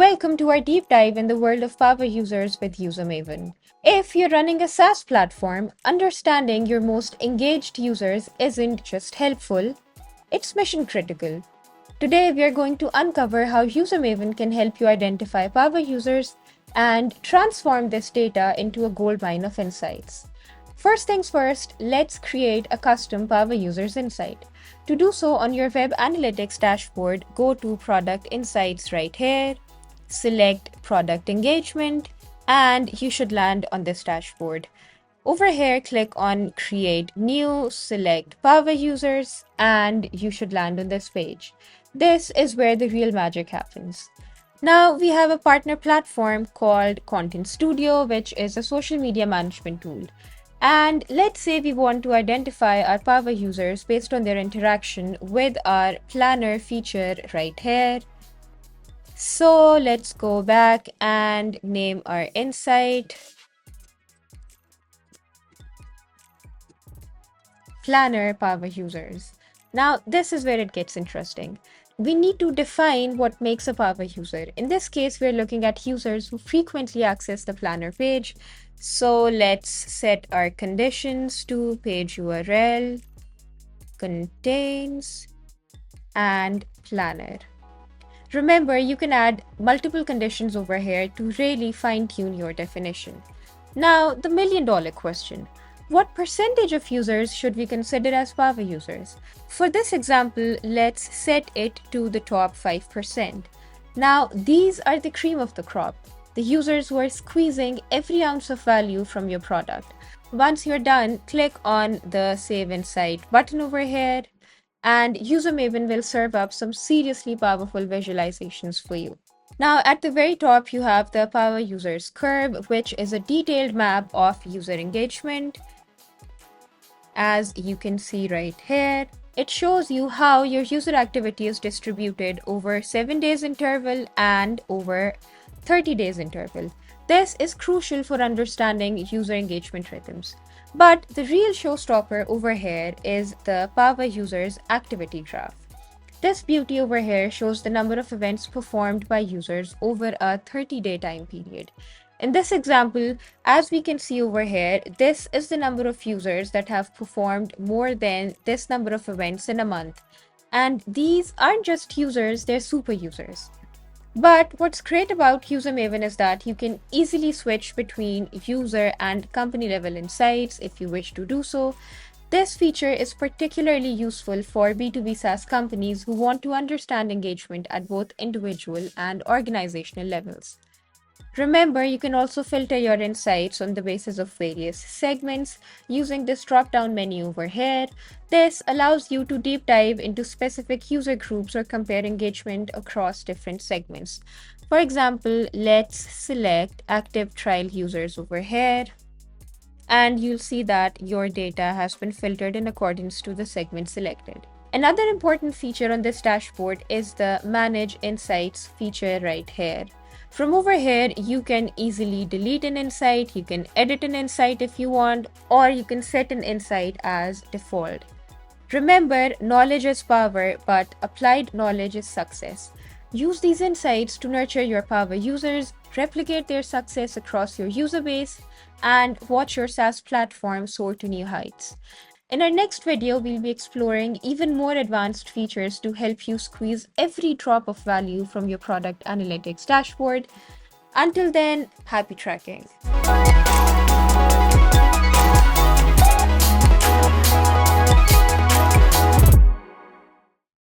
Welcome to our deep dive in the world of power users with Usermaven. If you're running a SaaS platform, understanding your most engaged users isn't just helpful, it's mission critical. Today, we are going to uncover how Usermaven can help you identify power users and transform this data into a goldmine of insights. First things first, let's create a custom Power Users Insight. To do so, on your Web Analytics dashboard, go to Product Insights right here, select Product Engagement, and you should land on this dashboard. Over here, click on Create New, select Power Users, and you should land on this page. This is where the real magic happens. Now we have a partner platform called Content Studio, which is a social media management tool. And let's say we want to identify our power users based on their interaction with our planner feature right here. So let's go back and name our insight Planner Power Users. Now this is where it gets interesting. We need to define what makes a power user. In this case, we're looking at users who frequently access the planner page. So let's set our conditions to page URL, contains, and planner. Remember, you can add multiple conditions over here to really fine-tune your definition. Now, the million-dollar question. What percentage of users should we consider as power users? For this example, let's set it to the top 5%. Now, these are the cream of the crop, the users who are squeezing every ounce of value from your product. Once you're done, click on the Save Insight button over here, and Usermaven will serve up some seriously powerful visualizations for you. Now, at the very top, you have the Power Users curve, which is a detailed map of user engagement. As you can see right here, it shows you how your user activity is distributed over 7 days interval and over 30 days interval. This is crucial for understanding user engagement rhythms. But the real showstopper over here is the Power Users activity graph. This beauty over here shows the number of events performed by users over a 30-day time period. In this example, as we can see over here, this is the number of users that have performed more than this number of events in a month. And these aren't just users, they're super users. But what's great about Usermaven is that you can easily switch between user and company level insights if you wish to do so. This feature is particularly useful for B2B SaaS companies who want to understand engagement at both individual and organizational levels. Remember, you can also filter your insights on the basis of various segments using this drop-down menu over here. This allows you to deep dive into specific user groups or compare engagement across different segments. For example, let's select active trial users over here, and you'll see that your data has been filtered in accordance to the segment selected. Another important feature on this dashboard is the Manage Insights feature right here. From over here, you can easily delete an insight, you can edit an insight if you want, or you can set an insight as default. Remember, knowledge is power, but applied knowledge is success. Use these insights to nurture your power users, replicate their success across your user base, and watch your SaaS platform soar to new heights. In our next video, we'll be exploring even more advanced features to help you squeeze every drop of value from your product analytics dashboard. Until then, happy tracking.